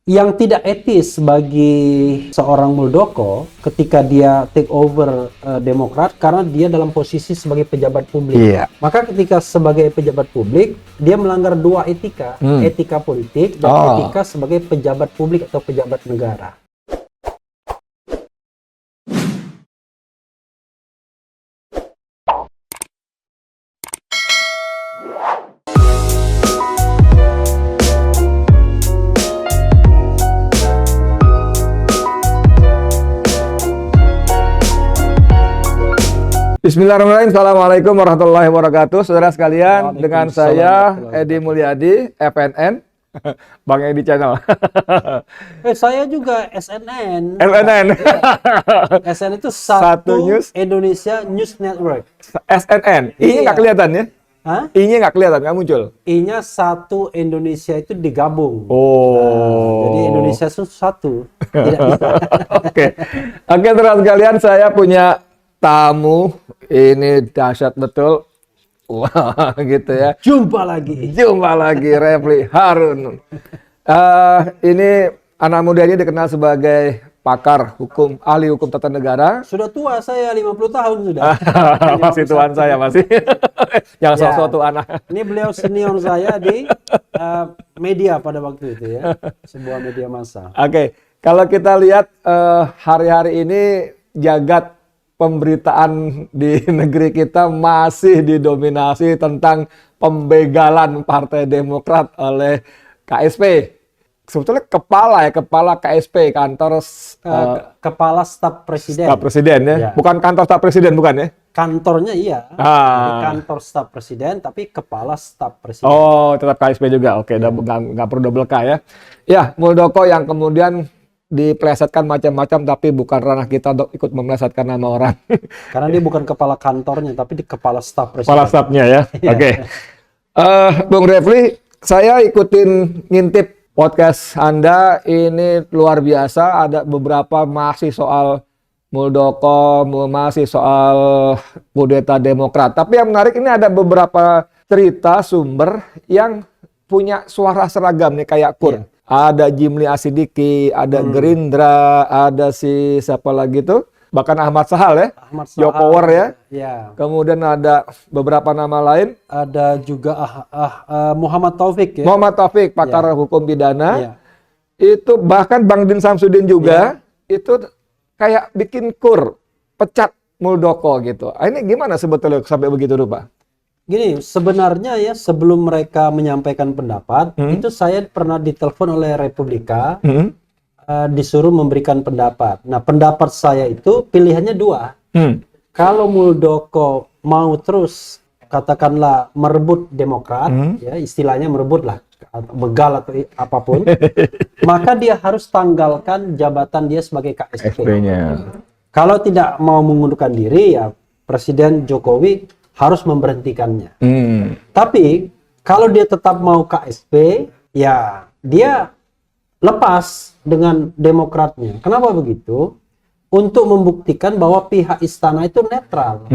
yang tidak etis bagi seorang Muldoko ketika dia take over Demokrat karena dia dalam posisi sebagai pejabat publik. Iya. Maka ketika sebagai pejabat publik dia melanggar dua etika, etika politik dan etika sebagai pejabat publik atau pejabat negara. Bismillahirrahmanirrahim. Assalamualaikum warahmatullahi wabarakatuh. Saudara sekalian, dengan saya Edi Mulyadi, FNN, Bang Edi Channel. Saya juga SNN. FNN. SNN itu Satu News Indonesia News Network. SNN. I-nya nggak kelihatan ya? Hah? I-nya nggak kelihatan, nggak muncul. I-nya Satu Indonesia itu digabung. Jadi Indonesia itu satu. Tidak bisa. Oke, saudara sekalian, saya punya tamu. Ini dahsyat betul. Wah, gitu ya. Jumpa lagi Refli Harun. Ini anak muda ini dikenal sebagai pakar hukum, ahli hukum tata negara. Sudah tua saya, 50 tahun sudah. Masih tuan saya, masih. Yang sok-sok tuh anak. Ini beliau senior saya di media pada waktu itu ya. Sebuah media massa. Oke, kalau kita lihat hari-hari ini jagat pemberitaan di negeri kita masih didominasi tentang pembegalan Partai Demokrat oleh KSP. Sebetulnya kepala KSP, kantor kepala staf presiden. Staf presiden ya, bukan kantor staf presiden, bukan ya? Kantornya iya, di kantor staf presiden, tapi kepala staf presiden. Oh, tetap KSP juga, oke, nggak perlu double K ya. Ya, Muldoko yang kemudian dipelesetkan macam-macam, tapi bukan ranah kita untuk ikut memelesetkan nama orang. Karena dia bukan kepala kantornya, tapi di kepala staf presiden. Kepala stafnya ya, oke. Bung Refli, saya ikutin ngintip podcast Anda, ini luar biasa, ada beberapa masih soal Muldoko, masih soal kudeta Demokrat. Tapi yang menarik ini ada beberapa cerita sumber yang punya suara seragam nih kayak Kur. Ada Jimli Asidiki, ada Gerindra, ada si siapa lagi tuh? Bahkan Ahmad Sahal ya, Jokower ya. Kemudian ada beberapa nama lain. Ada juga Muhammad Taufik ya. Muhammad Taufik, pakar hukum pidana. Itu bahkan Bang Din Samsudin juga, itu kayak bikin Kur, pecat Muldoko gitu. Ini gimana sebetulnya sampai begitu rupa? Gini, sebenarnya ya sebelum mereka menyampaikan pendapat, itu saya pernah ditelepon oleh Republika, disuruh memberikan pendapat. Nah, pendapat saya itu pilihannya dua. Kalau Muldoko mau terus, katakanlah merebut Demokrat, ya istilahnya merebut lah, begal atau apapun, maka dia harus tanggalkan jabatan dia sebagai KSP. Kalau tidak mau mengundurkan diri, ya Presiden Jokowi harus memberhentikannya. Tapi kalau dia tetap mau KSP, ya dia lepas dengan Demokratnya. Kenapa begitu? Untuk membuktikan bahwa pihak istana itu netral.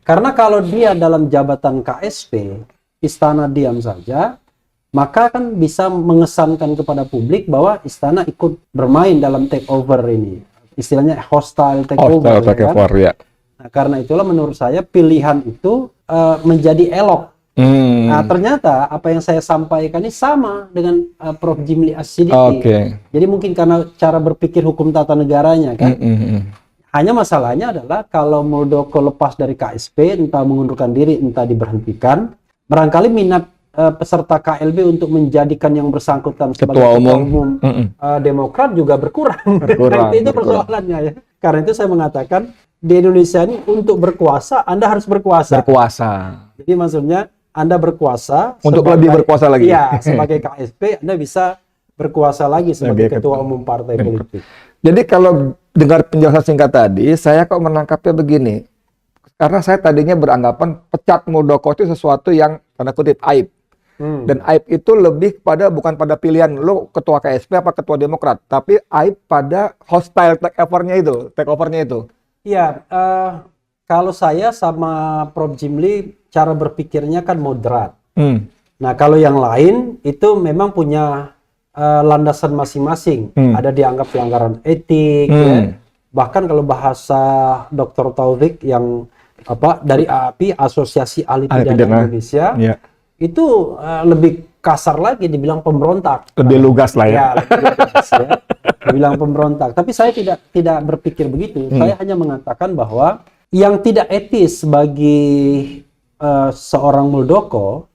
Karena kalau dia dalam jabatan KSP, istana diam saja, maka kan bisa mengesankan kepada publik bahwa istana ikut bermain dalam takeover ini. Istilahnya hostile takeover. Ya. Nah, karena itulah menurut saya pilihan itu menjadi elok. Nah, ternyata apa yang saya sampaikan ini sama dengan Prof. Jimli Asidiki. Jadi mungkin karena cara berpikir hukum tata negaranya kan. Hanya masalahnya adalah kalau Muldoko lepas dari KSP, entah mengundurkan diri, entah diberhentikan, barangkali minat peserta KLB untuk menjadikan yang bersangkutan sebagai ketua umum Demokrat juga berkurang. Itu persoalannya ya. Karena itu saya mengatakan di Indonesia ini untuk berkuasa, Anda harus berkuasa. Jadi maksudnya Anda berkuasa untuk lebih berkuasa lagi. Iya, sebagai KSP Anda bisa berkuasa lagi sebagai ketua umum partai politik. Jadi kalau dengar penjelasan singkat tadi, saya kok menangkapnya begini. Karena saya tadinya beranggapan pecat Muldoko itu sesuatu yang tanda kutip aib. Dan aib itu lebih pada bukan pada pilihan lo ketua KSP apa ketua Demokrat, tapi aib pada hostile takeovernya itu. Iya, kalau saya sama Prof. Jimli cara berpikirnya kan moderat. Nah, kalau yang lain itu memang punya landasan masing-masing. Ada dianggap pelanggaran etik, ya. Bahkan kalau bahasa Dr. Taufik yang dari AAPI, Asosiasi Ahli Pidana Indonesia, itu lebih kasar lagi, dibilang pemberontak. Lebih lugas lah ya. Ya, lebih lugas, ya. Dibilang pemberontak. Tapi saya tidak berpikir begitu. Saya hanya mengatakan bahwa yang tidak etis bagi seorang Muldoko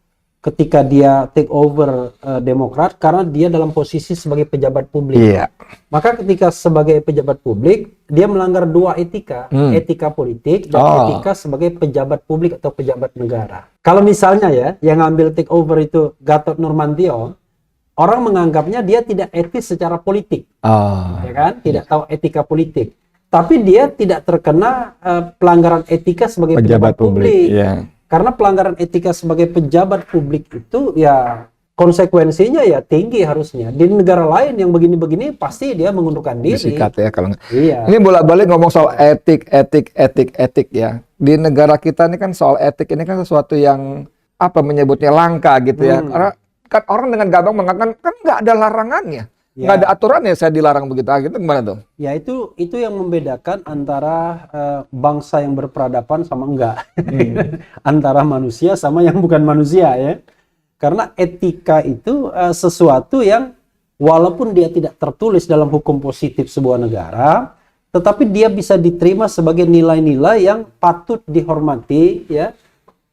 ketika dia take over Demokrat karena dia dalam posisi sebagai pejabat publik. Maka ketika sebagai pejabat publik dia melanggar dua etika, etika politik dan etika sebagai pejabat publik atau pejabat negara. Kalau misalnya ya yang ngambil take over itu Gatot Nurmantio, orang menganggapnya dia tidak etis secara politik, ya kan? Tidak tahu etika politik. Tapi dia tidak terkena pelanggaran etika sebagai pejabat publik. Karena pelanggaran etika sebagai pejabat publik itu ya konsekuensinya ya tinggi harusnya. Di negara lain yang begini-begini pasti dia mengundurkan diri. Disikat ya kalau Ini bolak-balik ngomong soal etik ya. Di negara kita ini kan soal etik ini kan sesuatu yang menyebutnya langka gitu ya. Karena kan orang dengan gampang mengatakan kan nggak ada larangannya. Nggak ada aturannya saya dilarang begitu. Gitu gimana tuh? Ya itu yang membedakan antara bangsa yang berperadaban sama enggak. Antara manusia sama yang bukan manusia ya. Karena etika itu sesuatu yang walaupun dia tidak tertulis dalam hukum positif sebuah negara, tetapi dia bisa diterima sebagai nilai-nilai yang patut dihormati ya,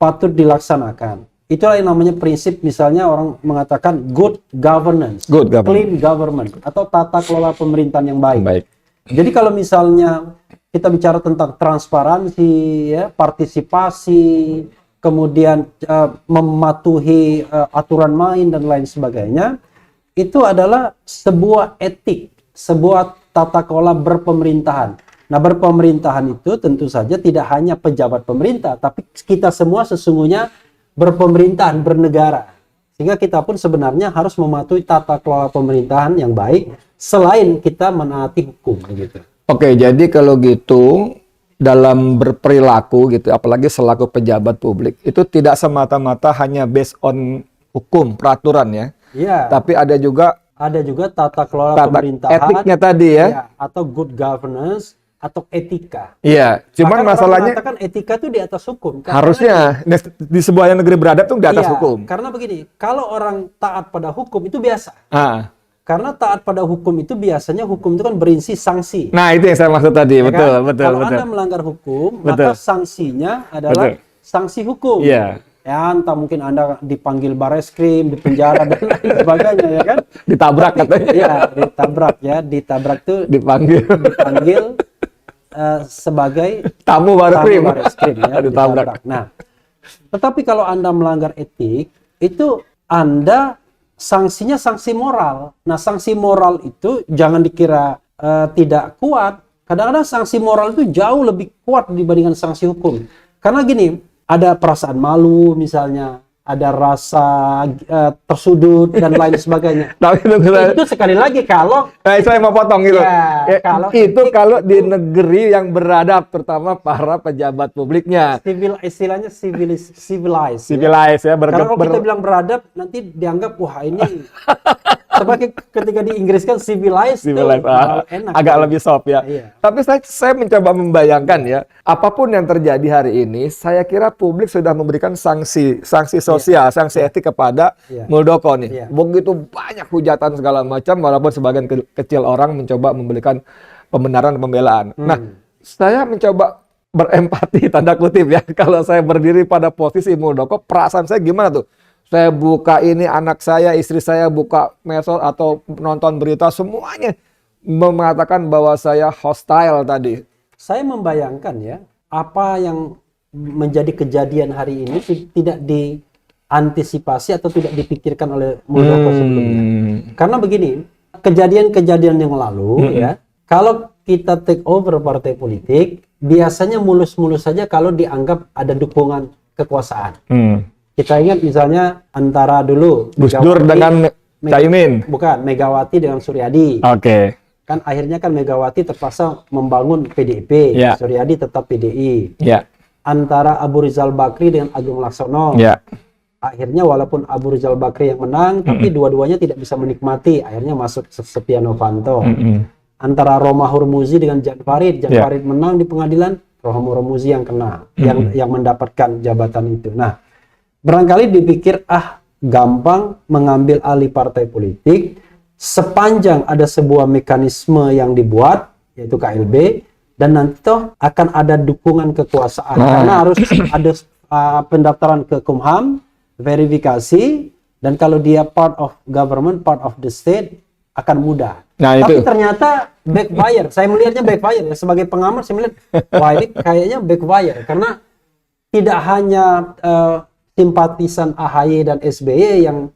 patut dilaksanakan. Itulah yang namanya prinsip, misalnya orang mengatakan good governance, clean government, atau tata kelola pemerintahan yang baik. Jadi kalau misalnya kita bicara tentang transparansi, ya, partisipasi, kemudian mematuhi aturan main dan lain sebagainya, itu adalah sebuah etik, sebuah tata kelola berpemerintahan. Nah, berpemerintahan itu tentu saja tidak hanya pejabat pemerintah, tapi kita semua sesungguhnya berpemerintahan, bernegara. Sehingga kita pun sebenarnya harus mematuhi tata kelola pemerintahan yang baik selain kita menaati hukum gitu. Oke, jadi kalau gitu dalam berperilaku gitu, apalagi selaku pejabat publik, itu tidak semata-mata hanya based on hukum, peraturan ya. Iya. Tapi ada juga tata kelola pemerintahan, etiknya tadi ya, atau good governance atau etika. Iya, cuman masalahnya mengatakan etika itu di atas hukum. Harusnya di sebuah negeri beradab itu di atas hukum. Karena begini, kalau orang taat pada hukum itu biasa. Karena taat pada hukum itu biasanya hukum itu kan berisi sanksi. Nah, itu yang saya maksud tadi, ya betul. Kalau Anda melanggar hukum, maka sanksinya adalah sanksi hukum. Iya. Ya, entah mungkin Anda dipanggil bareskrim, dipenjara dan lain sebagainya ya kan. Ditabrak katanya. Iya, ditabrak tuh dipanggil sebagai tamu bareskrim ya, ditabrak. Nah, tetapi kalau Anda melanggar etik, itu Anda sanksinya sanksi moral. Nah, sanksi moral itu jangan dikira tidak kuat. Kadang-kadang sanksi moral itu jauh lebih kuat dibandingkan sanksi hukum. Karena gini, ada perasaan malu misalnya, ada rasa tersudut dan lain sebagainya. Itu sekali lagi kalau saya mau potong gitu. Kalau di itu, negeri yang beradab, terutama para pejabat publiknya. Istilahnya civilized ya. Karena kalau kita bilang beradab, nanti dianggap wah ini sebagai ketika di Inggris kan civilized enak, agak lebih soft ya. Iya. Tapi saya mencoba membayangkan ya, apapun yang terjadi hari ini, saya kira publik sudah memberikan sanksi sosial, sanksi etik kepada Muldoko nih. Begitu banyak hujatan segala macam, walaupun sebagian kecil orang mencoba memberikan pembenaran dan pembelaan. Nah, saya mencoba berempati tanda kutip ya, kalau saya berdiri pada posisi Muldoko, perasaan saya gimana tuh? Saya buka ini, anak saya, istri saya buka medsos atau nonton berita, semuanya mengatakan bahwa saya hostile tadi. Saya membayangkan ya, apa yang menjadi kejadian hari ini tidak diantisipasi atau tidak dipikirkan oleh Muldoko sebelumnya. Karena begini, kejadian-kejadian yang lalu ya, kalau kita take over partai politik, biasanya mulus-mulus saja kalau dianggap ada dukungan kekuasaan. Kita ingat misalnya antara dulu Gus Dur dengan Caimin. Bukan, Megawati dengan Suryadi. Oke. Kan akhirnya kan Megawati terpaksa membangun PDIP, Suryadi tetap PDI. Antara Abu Rizal Bakri dengan Agung Laksono. akhirnya walaupun Abu Rizal Bakri yang menang, tapi dua-duanya tidak bisa menikmati, akhirnya masuk Setia Novanto. Antara Roma Hurmuzi dengan Jan Farid menang di pengadilan, Roma Hurmuzi yang kena, yang mendapatkan jabatan itu. Nah, barangkali dipikir gampang mengambil alih partai politik sepanjang ada sebuah mekanisme yang dibuat, yaitu KLB, dan nanti toh akan ada dukungan kekuasaan karena harus ada pendaftaran ke Kumham, verifikasi, dan kalau dia part of government, part of the state, akan mudah. Nah, tapi itu ternyata backfire. Saya melihatnya backfire ya. Sebagai pengamat saya melihat wah ini kayaknya backfire karena tidak hanya simpatisan AHY dan SBY yang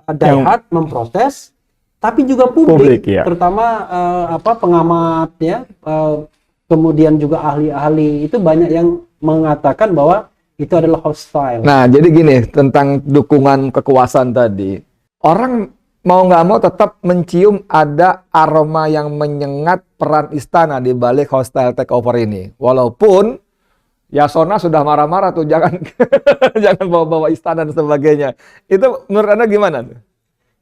die-hard memprotes, tapi juga publik ya. Terutama pengamat ya, kemudian juga ahli-ahli itu banyak yang mengatakan bahwa itu adalah hostile. Nah, jadi gini, tentang dukungan kekuasaan tadi. Orang mau nggak mau tetap mencium ada aroma yang menyengat peran istana di balik hostile takeover ini. Walaupun Yasona sudah marah-marah tuh, jangan jangan bawa-bawa istana dan sebagainya. Itu menurut Anda gimana tuh?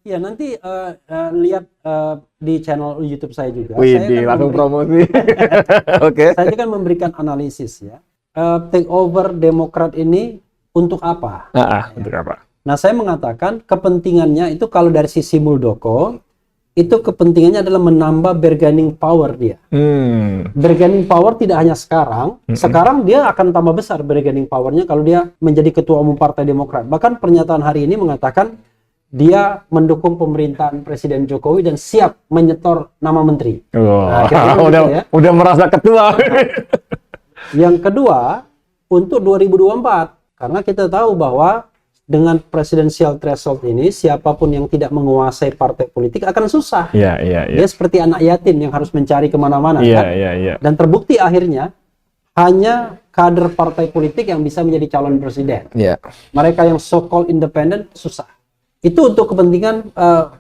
Ya, nanti lihat di channel YouTube saya juga. Wih, langsung promosi. Oke. Saya kan memberikan analisis ya. Takeover Demokrat ini untuk apa? Untuk apa? Nah, saya mengatakan kepentingannya itu kalau dari sisi Muldoko, itu kepentingannya adalah menambah bargaining power dia. Bargaining power tidak hanya sekarang, sekarang dia akan tambah besar bargaining powernya kalau dia menjadi ketua umum Partai Demokrat. Bahkan pernyataan hari ini mengatakan dia mendukung pemerintahan Presiden Jokowi dan siap menyetor nama menteri. Udah merasa ketua. Yang kedua, untuk 2024, karena kita tahu bahwa dengan presidensial threshold ini, siapapun yang tidak menguasai partai politik akan susah. Dia seperti anak yatim yang harus mencari kemana-mana. Dan terbukti akhirnya hanya kader partai politik yang bisa menjadi calon presiden. Mereka yang so-called independent susah. Itu untuk kepentingan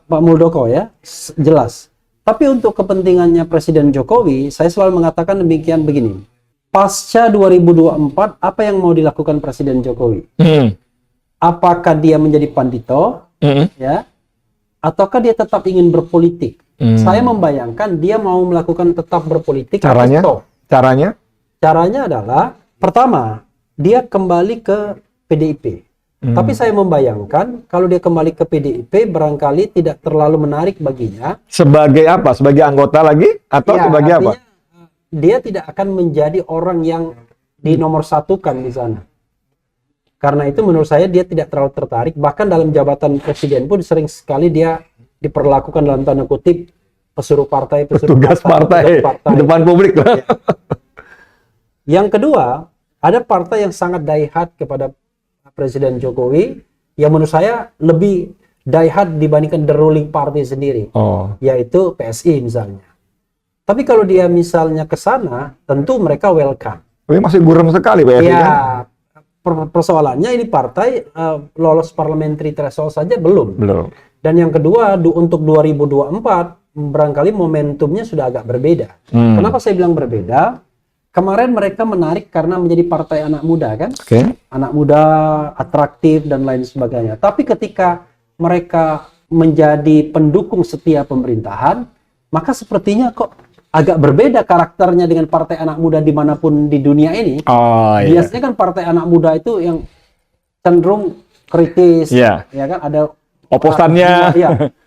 Pak Muldoko ya, jelas. Tapi untuk kepentingannya Presiden Jokowi, saya selalu mengatakan demikian begini. Pasca 2024, apa yang mau dilakukan Presiden Jokowi? Apakah dia menjadi pandito, ya, ataukah dia tetap ingin berpolitik? Saya membayangkan dia mau melakukan tetap berpolitik. Caranya adalah pertama, dia kembali ke PDIP. Tapi saya membayangkan kalau dia kembali ke PDIP barangkali tidak terlalu menarik baginya. Sebagai apa? Sebagai anggota lagi atau ya, sebagai apa? Dia tidak akan menjadi orang yang dinomorsatukan di sana. Karena itu menurut saya dia tidak terlalu tertarik. Bahkan dalam jabatan presiden pun sering sekali dia diperlakukan dalam tanda kutip pesuruh partai, petugas partai di depan publik lah. Yang kedua, ada partai yang sangat die-hard kepada Presiden Jokowi yang menurut saya lebih die-hard dibandingkan the ruling party sendiri, yaitu PSI misalnya. Tapi kalau dia misalnya ke sana, tentu mereka welcome. Tapi masih buram sekali PSI ya, kan? Persoalannya ini partai lolos parliamentary threshold saja belum. Dan yang kedua, untuk 2024 barangkali momentumnya sudah agak berbeda. Kenapa saya bilang berbeda? Kemarin mereka menarik karena menjadi partai anak muda kan? Anak muda, atraktif dan lain sebagainya. Tapi ketika mereka menjadi pendukung setia pemerintahan, maka sepertinya kok agak berbeda karakternya dengan partai anak muda dimanapun di dunia ini. Biasanya kan partai anak muda itu yang cenderung kritis, ya kan, ada oposannya,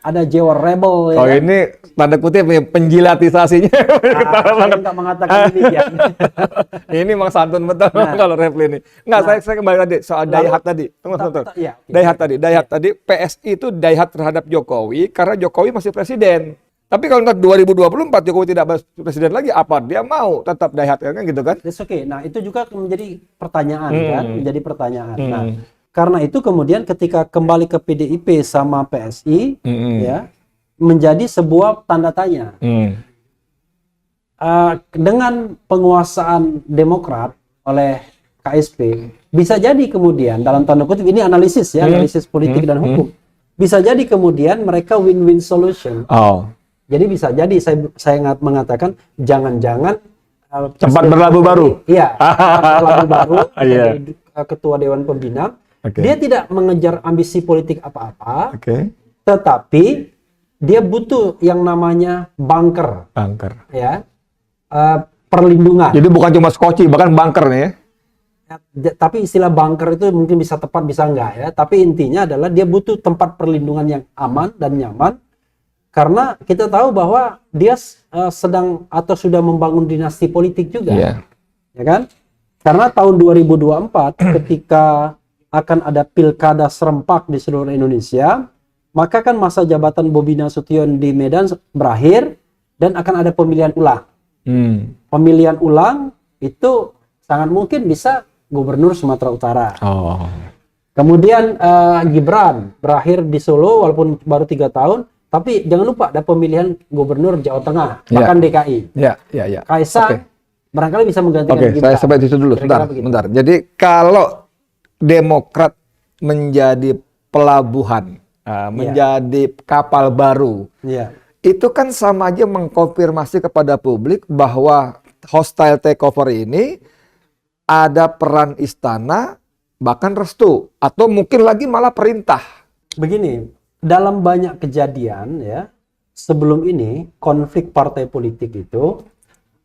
ada jiwa rebel. Ya kan? Ini tanda kutip penjilatisasinya. Saya nggak mengatakan demikian. Ini memang santun betul kalau Refli ini. Saya kembali tadi soal die-hard tadi. Die-hard tadi. PSI itu die-hard terhadap Jokowi karena Jokowi masih presiden. Tapi kalau untuk 2024 Jokowi tidak presiden lagi, apa dia mau tetap die-hard kan gitu kan? Nah, itu juga menjadi pertanyaan kan, menjadi pertanyaan. Nah, karena itu kemudian ketika kembali ke PDIP sama PSI, ya menjadi sebuah tanda tanya. Dengan penguasaan Demokrat oleh KSP, bisa jadi kemudian dalam tanda kutip ini analisis ya, analisis politik dan hukum. Bisa jadi kemudian mereka win-win solution. Jadi bisa jadi saya mengatakan jangan-jangan cepat berlabuh baru. Iya, berlabuh baru. Ketua Dewan Pembina. Dia tidak mengejar ambisi politik apa-apa, Oke. tetapi dia butuh yang namanya bunker, ya, perlindungan. Jadi bukan cuma skoci, bahkan bunker nih ya. Tapi istilah bunker itu mungkin bisa tepat bisa enggak ya. Tapi intinya adalah dia butuh tempat perlindungan yang aman dan nyaman, karena kita tahu bahwa dia sedang atau sudah membangun dinasti politik juga, ya kan? Karena tahun 2024 ketika akan ada pilkada serempak di seluruh Indonesia, maka kan masa jabatan Bobi Nasution di Medan berakhir dan akan ada pemilihan ulang. Pemilihan ulang itu sangat mungkin bisa Gubernur Sumatera Utara. Kemudian Gibran berakhir di Solo walaupun baru 3 tahun, tapi jangan lupa ada pemilihan Gubernur Jawa Tengah, bahkan DKI. Kaisang barangkali bisa menggantikan Gibran. Saya sampai itu dulu, sebentar. Jadi kalau Demokrat menjadi pelabuhan, menjadi kapal baru, itu kan sama aja mengkonfirmasi kepada publik bahwa hostile takeover ini ada peran istana, bahkan restu, atau mungkin lagi malah perintah. Begini, dalam banyak kejadian ya, sebelum ini konflik partai politik itu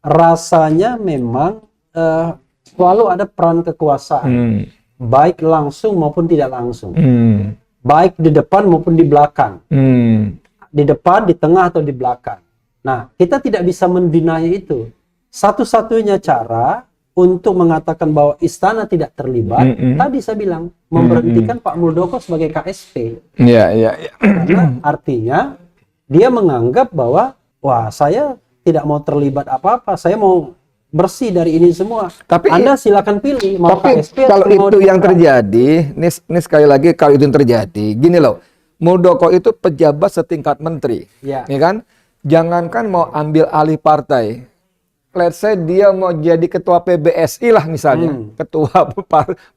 rasanya memang selalu ada peran kekuasaan, baik langsung maupun tidak langsung, baik di depan maupun di belakang, di depan, di tengah atau di belakang. Nah, kita tidak bisa mendinai itu. Satu-satunya cara untuk mengatakan bahwa istana tidak terlibat, tadi saya bilang memberhentikan Pak Muldoko sebagai KSP. Karena artinya dia menganggap bahwa wah, saya tidak mau terlibat apa-apa, saya mau bersih dari ini semua. Tapi Anda silakan pilih mau KSP kalau atau mau itu yang terjadi, ini sekali lagi kalau itu yang terjadi, gini loh, Muldoko itu pejabat setingkat menteri, ya kan? Jangankan mau ambil alih partai, let's say dia mau jadi ketua PBSI lah misalnya, ketua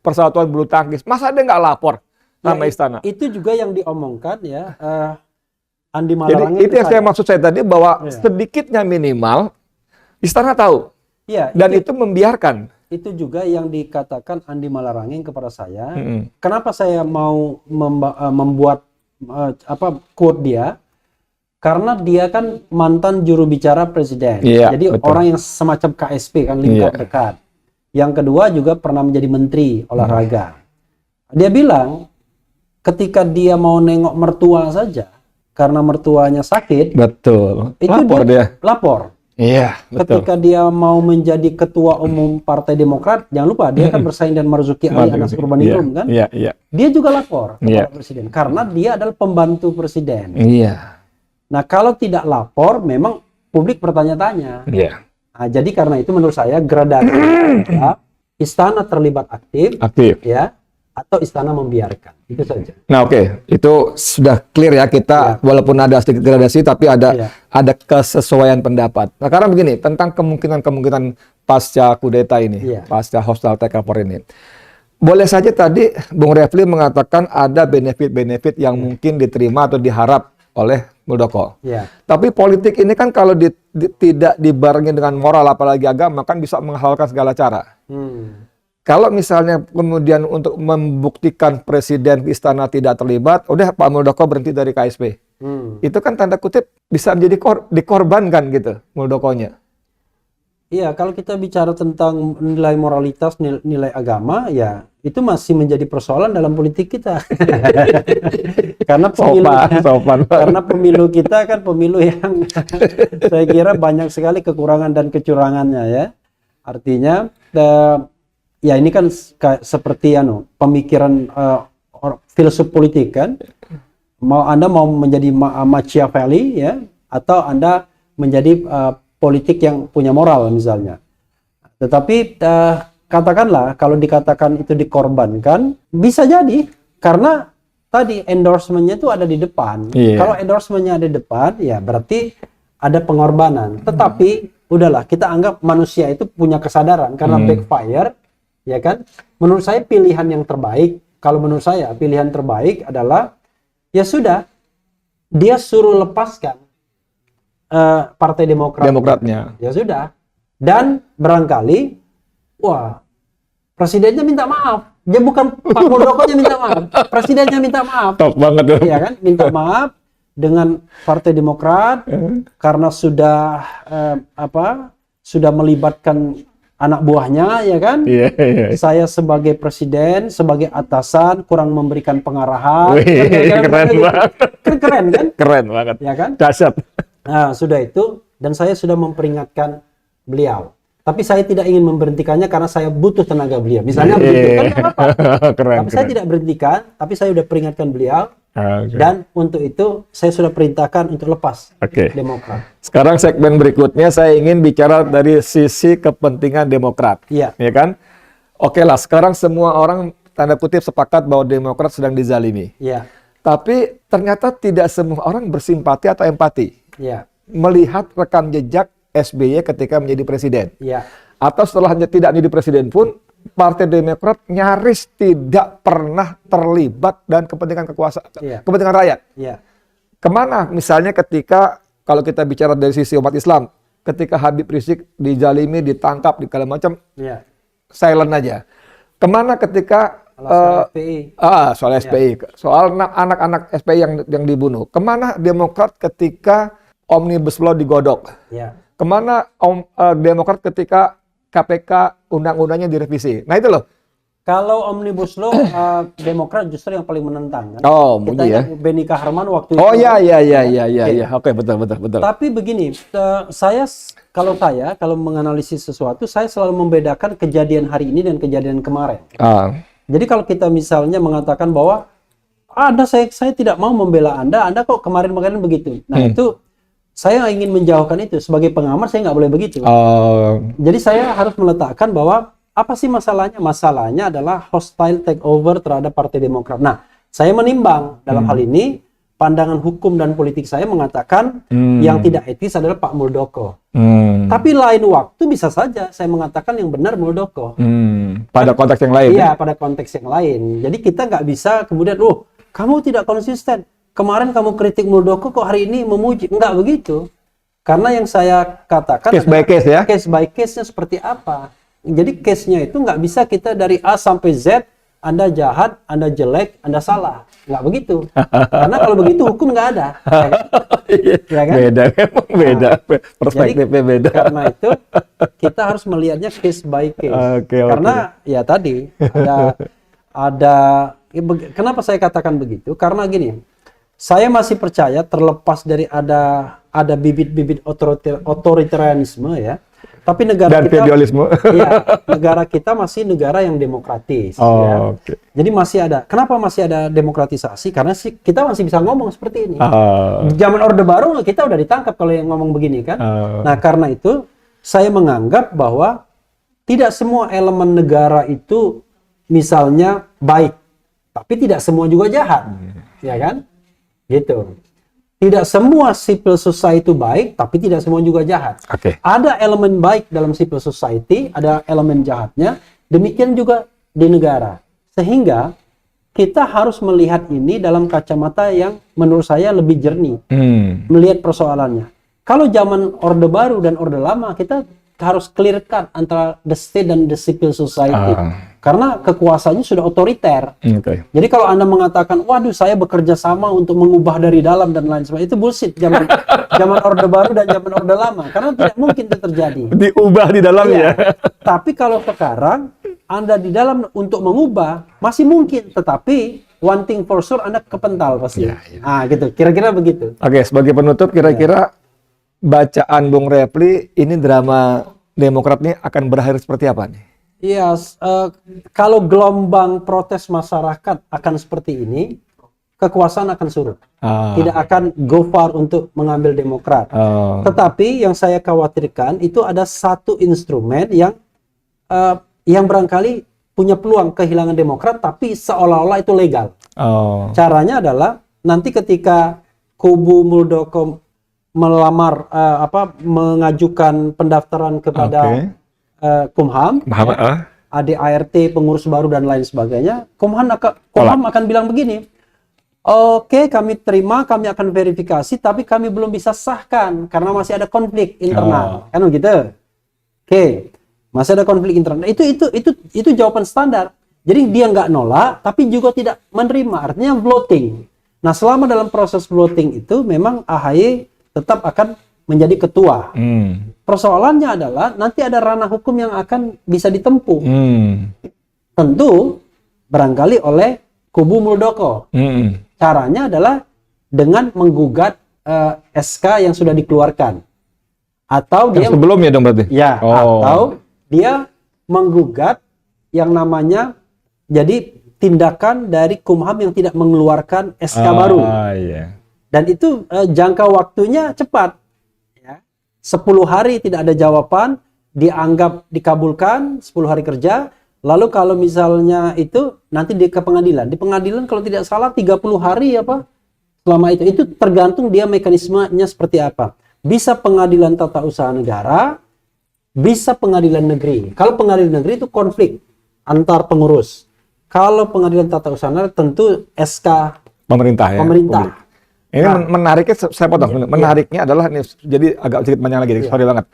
Persatuan Bulu Tangkis, masa dia nggak lapor sama istana? Itu juga yang diomongkan ya, Andi Malarangeng. Jadi itu yang saya maksud saya tadi, bahwa sedikitnya minimal istana tahu. Dan itu membiarkan. Itu juga yang dikatakan Andi Malarangeng kepada saya. Kenapa saya mau membuat quote dia? Karena dia kan mantan juru bicara presiden. Jadi betul. Orang yang semacam KSP kan, lingkar dekat. Yang kedua juga pernah menjadi menteri olahraga. Dia bilang ketika dia mau nengok mertua saja, karena mertuanya sakit, betul. Itu dia lapor. Iya, betul. Ketika dia mau menjadi ketua umum Partai Demokrat, jangan lupa dia kan bersaing dengan Marzuki Ali Anas Urbaningrum kan? Dia juga lapor kepada presiden karena dia adalah pembantu presiden. Nah, kalau tidak lapor, memang publik bertanya-tanya. Nah, jadi karena itu menurut saya gradasi istana terlibat aktif, ya, atau istana membiarkan. Itu saja. Nah, oke. Itu sudah clear ya kita, walaupun ada sedikit gradasi tapi ada kesesuaian pendapat. Nah, sekarang begini, tentang kemungkinan pasca kudeta ini, pasca hostile takeover ini. Boleh saja tadi Bung Refli mengatakan ada benefit-benefit yang mungkin diterima atau diharap oleh Muldoko. Tapi politik ini kan kalau tidak dibarengi dengan moral apalagi agama kan bisa menghalalkan segala cara. Kalau misalnya kemudian untuk membuktikan presiden istana tidak terlibat, udah Pak Muldoko berhenti dari KSP. Itu kan tanda kutip bisa menjadi dikorbankan gitu Muldokonya. Iya, kalau kita bicara tentang nilai moralitas, nilai agama, ya itu masih menjadi persoalan dalam politik kita. Karena pemilu kita kan pemilu yang saya kira banyak sekali kekurangan dan kecurangannya ya. Artinya ya ini kan seperti pemikiran filsuf politik kan. Anda mau menjadi Machiavelli ya, atau Anda menjadi politik yang punya moral misalnya. Tetapi katakanlah kalau dikatakan itu dikorbankan, bisa jadi karena tadi endorsementnya itu ada di depan. Kalau endorsementnya ada di depan, ya berarti ada pengorbanan. Tetapi udahlah, kita anggap manusia itu punya kesadaran karena backfire, ya kan? Menurut saya pilihan yang terbaik, kalau menurut saya pilihan terbaik adalah ya sudah, dia suruh lepaskan Partai Demokratnya. Ya sudah. Dan barangkali, wah, presidennya minta maaf. Dia bukan Pak Muldokonya minta maaf, presidennya minta maaf. Top banget tuh. Iya kan, minta maaf dengan Partai Demokrat karena sudah sudah melibatkan anak buahnya, ya kan? Iya, iya. Saya sebagai presiden, sebagai atasan kurang memberikan pengarahan. Wih, keren gitu. banget. Keren kan? Keren banget. Ya kan? Dahsyat. Nah, sudah itu, dan saya sudah memperingatkan beliau. Tapi saya tidak ingin memberhentikannya karena saya butuh tenaga beliau. Misalnya begitu, kan nggak apa-apa. Keren, Tapi saya tidak berhentikan, tapi saya sudah peringatkan beliau. Oke. Dan untuk itu, saya sudah perintahkan untuk lepas Oke. Demokrat. Sekarang segmen berikutnya saya ingin bicara dari sisi kepentingan Demokrat. Iya. Ya kan? Oke lah, sekarang semua orang tanda kutip sepakat bahwa Demokrat sedang dizalimi. Iya. Tapi ternyata tidak semua orang bersimpati atau empati Iya. melihat rekam jejak SBY ketika menjadi presiden. Iya. Atau setelahnya tidak menjadi presiden pun, Partai Demokrat nyaris tidak pernah terlibat dan kepentingan kekuasaan, Iya. kepentingan rakyat. Iya. Kemana? Misalnya ketika, kalau kita bicara dari sisi umat Islam, ketika Habib Rizik dijalimi, ditangkap, di segala macam, Iya. silent aja. Kemana ketika Alasan FPI. soal SPI, soal anak-anak SPI yang dibunuh? Kemana Demokrat ketika Omnibus Law digodok? Iya. Kemana Demokrat ketika KPK undang-undangnya direvisi? Nah itu loh. Kalau Omnibus Law, Demokrat justru yang paling menentang. Kan? Oh, Kita ya. ingat Benny Kaharman waktu Oh itu. iya. Oke. Oke, betul. Tapi begini, kalau menganalisis sesuatu, saya selalu membedakan kejadian hari ini dan kejadian kemarin. Jadi kalau kita misalnya mengatakan bahwa saya tidak mau membela Anda kok kemarin-kemarin begitu. Nah itu saya ingin menjauhkan itu. Sebagai pengamat saya nggak boleh begitu. Jadi saya harus meletakkan bahwa apa sih masalahnya? Masalahnya adalah hostile takeover terhadap Partai Demokrat. Nah, saya menimbang dalam hal ini pandangan hukum dan politik saya mengatakan yang tidak etis adalah Pak Muldoko. Tapi lain waktu bisa saja saya mengatakan yang benar Muldoko. Pada konteks yang lain. Iya, pada konteks yang lain. Jadi kita nggak bisa kemudian, kamu tidak konsisten. Kemarin kamu kritik Muldoko, kok hari ini memuji. Nggak begitu. Karena yang saya katakan Case by case ya? Case by case-nya seperti apa. Jadi case-nya itu nggak bisa kita dari A sampai Z, Anda jahat, Anda jelek, Anda salah. Nggak begitu. Karena kalau begitu hukum nggak ada. Ya kan? Beda, memang beda. Perspektifnya beda. Karena itu kita harus melihatnya case by case. Oke. Karena ya tadi kenapa saya katakan begitu? Karena gini, saya masih percaya terlepas dari ada bibit-bibit otoritarianisme ya. Tapi negara Dan kita, feudalisme. ya, negara kita masih negara yang demokratis. Ya. Oke. Jadi masih ada. Kenapa masih ada demokratisasi? Karena kita masih bisa ngomong seperti ini. Zaman Orde Baru kita udah ditangkap kalau yang ngomong begini kan. Nah karena itu saya menganggap bahwa tidak semua elemen negara itu misalnya baik, tapi tidak semua juga jahat, ya kan? Gitu. Tidak semua civil society itu baik, tapi tidak semua juga jahat. Oke. Ada elemen baik dalam civil society, ada elemen jahatnya. Demikian juga di negara. Sehingga kita harus melihat ini dalam kacamata yang menurut saya lebih jernih. Melihat persoalannya. Kalau zaman Orde Baru dan Orde Lama, kita harus clear-cut antara the state dan the civil society. Karena kekuasaannya sudah otoriter. Jadi kalau Anda mengatakan, waduh saya bekerja sama untuk mengubah dari dalam dan lain sebagainya, itu bullshit zaman Orde Baru dan zaman Orde Lama. Karena tidak mungkin itu terjadi. Diubah di dalamnya. Iya. Tapi kalau sekarang Anda di dalam untuk mengubah, masih mungkin. Tetapi one thing for sure, Anda kepental pasti. Ah gitu, kira-kira begitu. Oke, sebagai penutup kira-kira bacaan Bung Refli, ini drama Demokrat ini akan berakhir seperti apa nih? Iya, kalau gelombang protes masyarakat akan seperti ini, kekuasaan akan surut. Tidak akan go far untuk mengambil Demokrat. Tetapi yang saya khawatirkan itu ada satu instrumen yang barangkali punya peluang kehilangan Demokrat, tapi seolah-olah itu legal. Caranya adalah nanti ketika kubu Muldoko melamar mengajukan pendaftaran kepada Kumham, ADART, pengurus baru dan lain sebagainya, Kumham akan bilang begini, oke, kami terima, kami akan verifikasi, tapi kami belum bisa sahkan karena masih ada konflik internal, kan begitu? Oke, masih ada konflik internal. Itu jawaban standar. Jadi dia nggak nolak, tapi juga tidak menerima, artinya voting. Nah, selama dalam proses voting itu memang AHY tetap akan menjadi ketua. Persoalannya adalah nanti ada ranah hukum yang akan bisa ditempuh. Tentu barangkali oleh kubu Muldoko. Caranya adalah dengan menggugat SK yang sudah dikeluarkan. Atau dia sebelumnya dong berarti? Ya, atau dia menggugat yang namanya jadi tindakan dari Kumham yang tidak mengeluarkan SK baru. Iya. Dan itu jangka waktunya cepat. Ya. 10 hari tidak ada jawaban, dianggap dikabulkan 10 hari kerja. Lalu kalau misalnya itu nanti ke pengadilan. Di pengadilan kalau tidak salah 30 hari apa? Selama itu tergantung dia mekanismenya seperti apa. Bisa pengadilan tata usaha negara, bisa pengadilan negeri. Kalau pengadilan negeri itu konflik antar pengurus. Kalau pengadilan tata usaha negara tentu SK pemerintah ya. Pemerintah. Ini menariknya, saya potong. Menariknya adalah ini, jadi agak sedikit panjang lagi, sorry banget.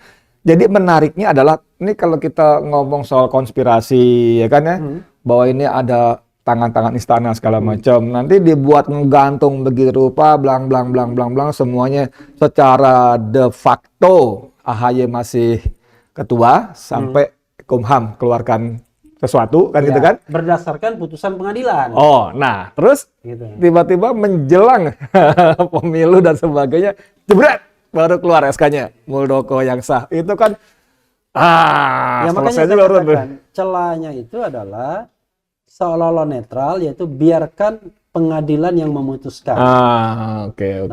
Jadi menariknya adalah ini kalau kita ngomong soal konspirasi ya kan ya, bahwa ini ada tangan-tangan istana segala macam. Nanti dibuat menggantung begitu rupa, blang semuanya secara de facto AHY masih ketua sampai Kumham keluarkan sesuatu kan gitu kan? Berdasarkan putusan pengadilan. Oh, nah terus Gitu. tiba-tiba menjelang pemilu dan sebagainya, jebret baru keluar SK-nya Muldoko yang sah. Itu kan Ya makanya saya katakan celahnya itu adalah seolah-olah netral, yaitu biarkan pengadilan yang memutuskan. Oke.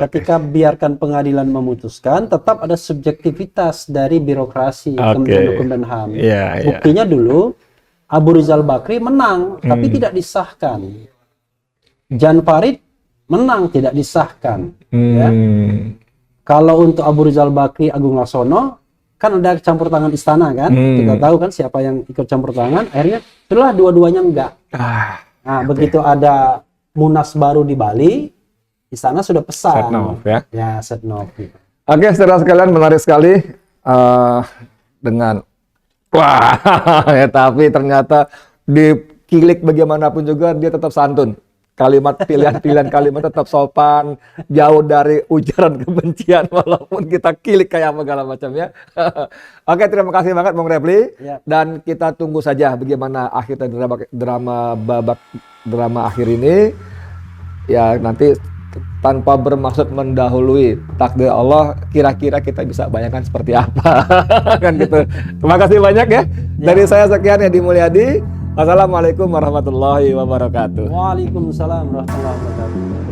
Ketika biarkan pengadilan memutuskan, tetap ada subjektivitas dari birokrasi Kementerian Hukum dan HAM. Buktinya dulu Abu Rizal Bakri menang, tapi tidak disahkan. Jan Farid menang, tidak disahkan. Ya. Kalau untuk Abu Rizal Bakri, Agung Laksono, kan ada campur tangan istana kan, kita tahu kan siapa yang ikut campur tangan, akhirnya setelah dua-duanya enggak. Nah, begitu ada Munas baru di Bali, istana sudah pesan. Setnov ya. Ya, setnov. Gitu. Oke, saudara sekalian, menarik sekali dengan ya, tapi ternyata dikilik bagaimanapun juga dia tetap santun. Kalimat pilihan kalimat tetap sopan, jauh dari ujaran kebencian walaupun kita kilik kayak apa segala macam ya. Oke, terima kasih banget Bung Refly. Dan kita tunggu saja bagaimana akhir drama akhir ini. Ya nanti tanpa bermaksud mendahului takdir Allah, kira-kira kita bisa bayangkan seperti apa. Kan gitu. Terima kasih banyak ya. Dari saya sekian, Edi Mulyadi. Wassalamualaikum warahmatullahi wabarakatuh. Waalaikumsalam warahmatullahi wabarakatuh.